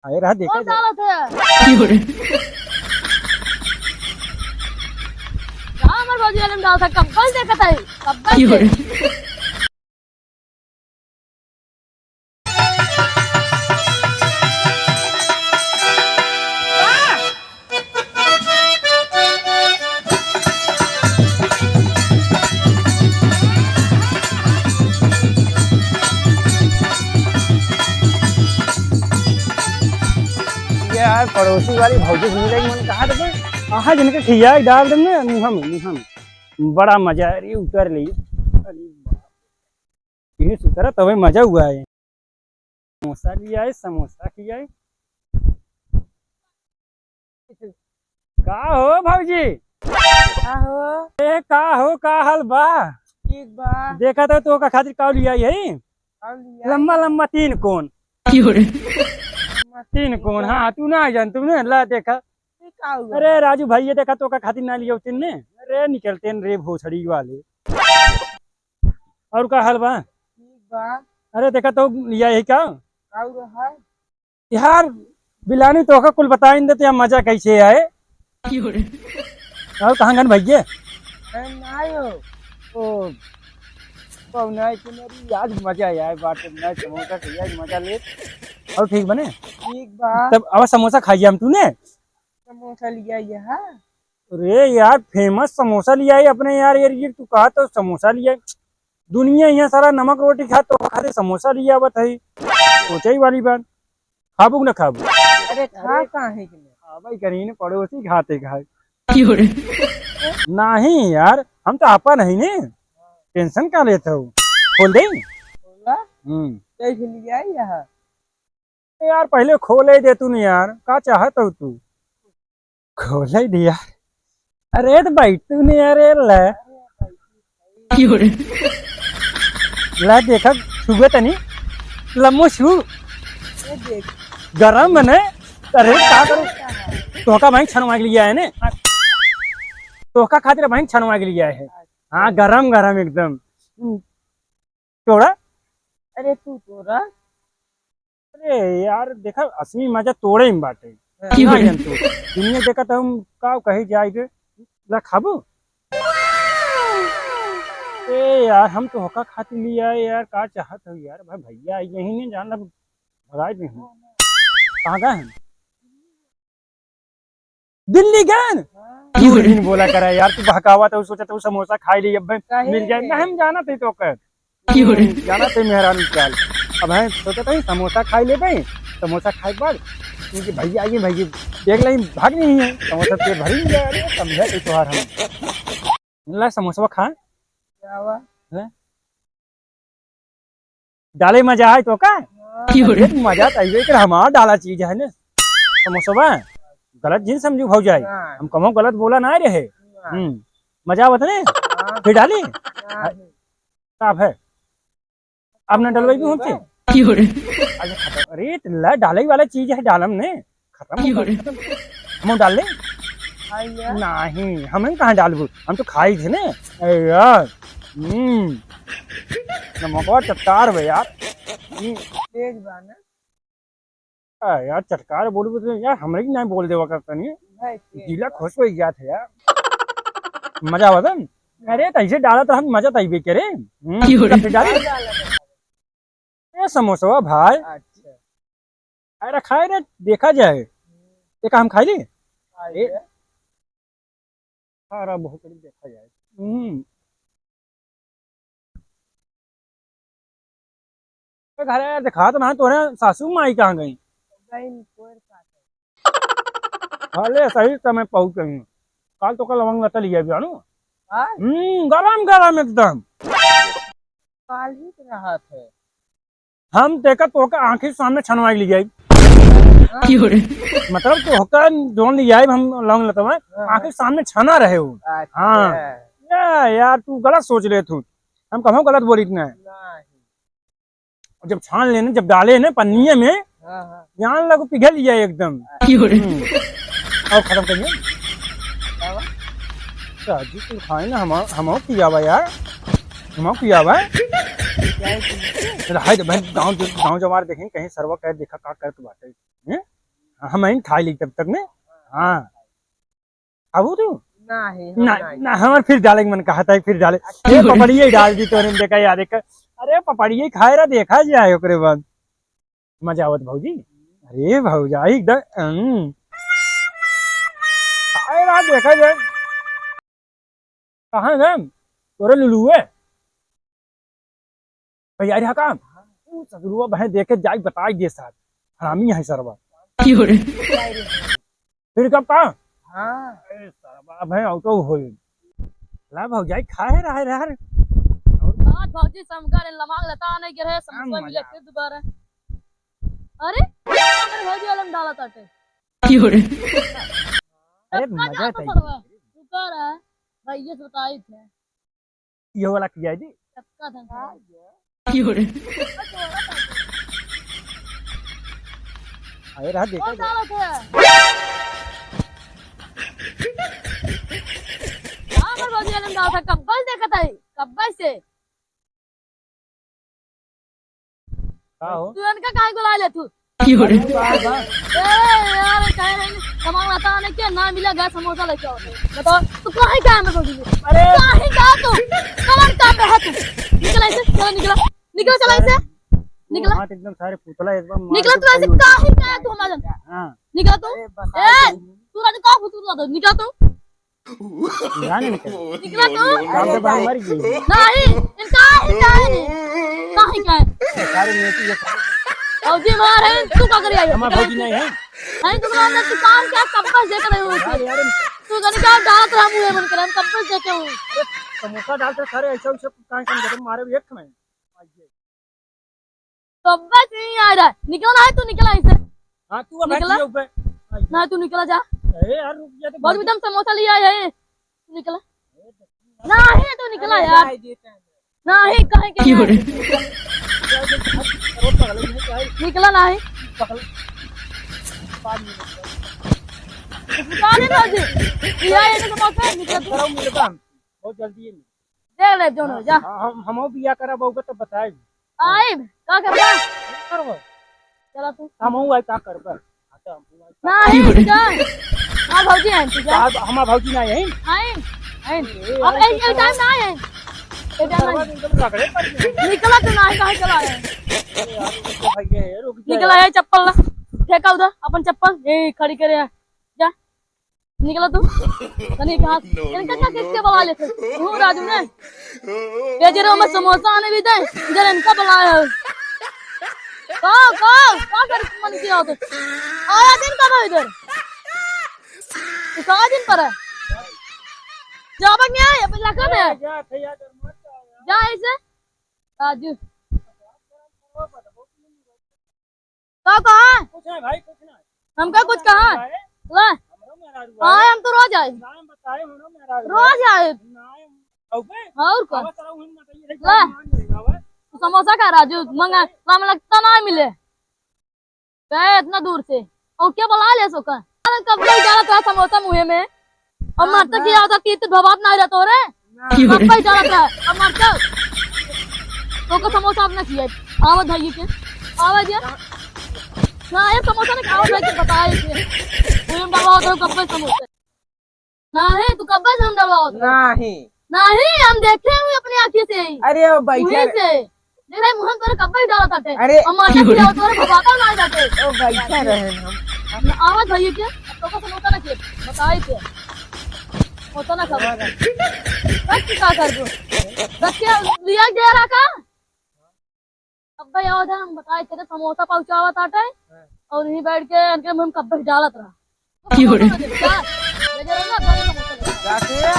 आए रहा देखा कौन दावत है? कहाँ हमारे भौजी वाले में दावत है? कब्बल देखा था कब्बल से। यार पड़ोसी वाली भौजी से मिलेगी मैंने कहा था आहा जिनके खिया डाल दम ना मुँह में बड़ा मजा है। अरे उतर ली अरे ये उतरा तभी मजा हुआ है। समोसा लिया है समोसा खिया है। का हो भौजी का हो का हाल बा? ठीक बा। देखा था तो का खातिर का लिया है लम्बा लम्बा तीन कोन हाँ तू ना जान तुमने ला देखा। अरे राजू भाई ये देखा तो का खातिर ना लिया तिन्ने। अरे निकलते रे भोसड़ी वाले। और का हाल बा? ठीक बा। अरे देखा तो लिया है क्या है यार बिलानी तो का कुल बता देते हैं मजा कैसे आए। और कहाँ गन भैया ओ तो नहीं तुम्हारी आज मजा आया बात नहीं समोसा खिया मजा ले। और ठीक बने ठीक बा। तब अब समोसा खाइए हम तूने समोसा लिया यहाँ। अरे यार फेमस समोसा लिया है अपने यार ये तू कहा तो समोसा लिया है। दुनिया यहाँ सारा नमक रोटी खा तो खाते समोसा लिया बताई सोचा ही वाली बात। खाबू न खाबू? अरे खा कहाँ है भाई कहीं पड़ोसी खाते खाए नहीं यार हम तो आपा नहीं ने टेंशन का लेते हो खोल दे। कैसे लिया यहाँ? यार पहले खोल ही दे तू नहीं यार का चाहत हो तू खोल ही दिया। अरे तो भाई तूने यार ले ला देखा छुए तनी लम्बो छू गरम बने। अरे का करो तोहका भाई छनवा के लिया है ने तोहका खातिर भाई छनवा के लिया है। हाँ गरम गरम एकदम तोड़ा। अरे तू तोड़ा। अरे यार देखा असली मजा तोड़े में बाटे दुनिया देखा तो हम का कही जाएगे ला खाबू। ए यार हम तो होका खाती लिया है यार का चाहत हो यार भाई भैया यही नहीं जान भगाए नहीं कहाँ गए हैं दिल्ली गए बोला करा यार तू बहकावा तो सोचा तू समोसा खाई ली अब मिल जाए ना हम जाना थे तो कर जाना थे मेहरान चाल अब है सोचा था समोसा खाई ले भाई समोसा खाए के बाद क्योंकि भैया आइए भैया देख ली भाग नहीं है समोसा पेट भरी नहीं जाए समझा कि त्योहार हम ला समोसा खा डाले मजा है तो का मजा तो हमारा डाला चीज है ना समोसा गलत जिन समझू भाव जाए हम कमो गलत बोला ना रहे मजा आवत ने फिर डाली साफ है अब न डलवाई भी होते। अरे ला डाले वाला चीज है डालम ने खत्म हम डाल ले नहीं हम कहाँ डालबू हम तो खाई थे ने यार नमक चटकार भे यार तेज बाना यार चटकार बोलू तो यार हमरे की नहीं बोल देवा करता नहीं जिला खुश हो गया था यार मजा आवा था। अरे तैसे डाला तो हम मजा तैबे करे ये समोसा भाई। अच्छा अरे खाए रे देखा जाए एक हम खाई ली सारा बहुत देखा जाए घर दिखा तो ना तोरे सासू माई कहाँ गई अरे सही समय पहुंच गई काल तो कल लवंग लता लिया जानू गरम गरम एकदम काल ही रहा थे हम देखा तो आंखें सामने छनवा के लिए मतलब तो होकर जोन लिया हम लौंग लता आंखें सामने छना रहे हो। हाँ यार तू गलत सोच रहे तू हम कहो गलत बोली इतना जब छान लेने जब डाले ना पन्निये में यहाँ लगो पिघल लिया एकदम और खत्म करिए तू खाए ना हम किया हुआ यार हम किया हुआ गाँव जवार देखें कहीं सर्वा कर देखा का कर बात है हम इन खा ली तब तक में। हाँ अब तू नहीं ना ना हमार फिर डालेंगे मन कहा था फिर डाले ये पपड़िए डाल दी तोरे में देखा यार देख अरे पपड़िए खाए रहा देखा जाए ओकरे बाद मजा आवत भौजी। अरे भौजाई एकदम खाए रहा देखा जाए कहाँ है तोरे लुलू है भैया रे काम सगरुआ बहन देखे जाए बताई दे साथ हरामी है सरवा फिर कब कहा हाँ भाई ऑटो हो ला भौजाई खाए रहा यार आज भौजी समकर लमाग लता नहीं गिरे समझ मिले फिर दोबारा। अरे मेरे भौजी वाला डाला ताटे अरे मजा था शुक्र है भाई ये बताई थे ये वाला किया जी सबका था अरे रहा देखा कौन डाला थे हाँ मेरे भौजी वाला डाला था कब्बल देखा था कब्बल से का हो तू इनका काहे बुला ले तू बार यार कहे नहीं सामान आता नहीं क्या ना मिला गया समोसा लेके आओ बताओ तू काहे का मैं बोली अरे काहे का तू कौन काम पे है तू निकल ऐसे चलो निकला निकल चला ऐसे निकला हाथ एकदम सारे पुतला एकदम निकला तू ऐसे काहे का है तू हमारा हां निकला तू ए तू रात का फुतला दो निकला तू जाने निकल निकला तू काम पे बाहर मर गई नहीं इनका है काहे का है सारे नेती ये औजी मार है तू का कर आई हमारा भौजी नहीं है नहीं तू बोला तू काम क्या कंपस देख रहे हो तू कहीं का डाल रहा मुंह मन कर कंपस देखे हूं समोसा डालते सारे ऐसा वैसा काहे समझ मारे एक में कंपस नहीं आ रहा निकलना है तू निकला ऐसे हां तू अब बैठ ऊपर ना तू निकला जा अरे यार रुक जा तो बहुत एकदम समोसा लिया है तू निकला नहीं तू निकला यार नहीं कहीं के निकला नहीं लिया है तो समोसा निकला तू बहुत जल्दी है देख ले दोनों जा हम बिया करा बहु तो बताए आए का कर रहा करबो चला तू हम आई का करबो नहीं जा हां भौजी हैं तू जा हमारा भौजी नहीं है आए आए अब एक टाइम ना आए निकला तो नहीं कहाँ चला है निकला है चप्पल ला फेंका उधर अपन चप्पल ए खड़ी करे है जा निकला तू कहीं कहाँ इनका क्या किसके बुला लेते तू राजू ने ये जरा मैं समोसा आने भी दे इधर इनका बुलाया है का कर मन किया तो आया दिन कब है इधर तू कहाँ दिन पर है जाबा क्या है अपन लगा है जा ऐसे राजू कहा कुछ नहीं भाई कुछ नहीं हमका कुछ कहा ला हाँ हम तो रोज आए रोज आए और का ला तू समोसा खा राजू मंगा लाम लगता ना मिले गए इतना दूर से और क्या बुला ले सो का कब तक जाना था समोसा मुँह में और मरता क्या होता कि तू भवात ना रहता रे कब तक जाना था अब मरता तो को समोसा अपना किया आवाज भाई के आवाज यार ना ये समोसा ने खाओ भाई के बताया थे हम डलवाओ तो कब तक समोसा नहीं तू कब तक हम डलवाओ नहीं नहीं हम देखे हुए अपनी आंखें से अरे वो बैठे से देख रहे मुंह पर कब तक डाला था अरे हम मरता क्या होता रे भवाता ना जाते वो बैठे रहे हम आवाज भाई के तो को समोसा ना किए बताए थे होता ना खबर बस क्या कर दो बच्चे लिया दे रहा का अब भाई याद है हम बताए थे समोसा पहुंचावा था और यहीं बैठ के इनके मुंह में कब्बे डालत रहा जाते हैं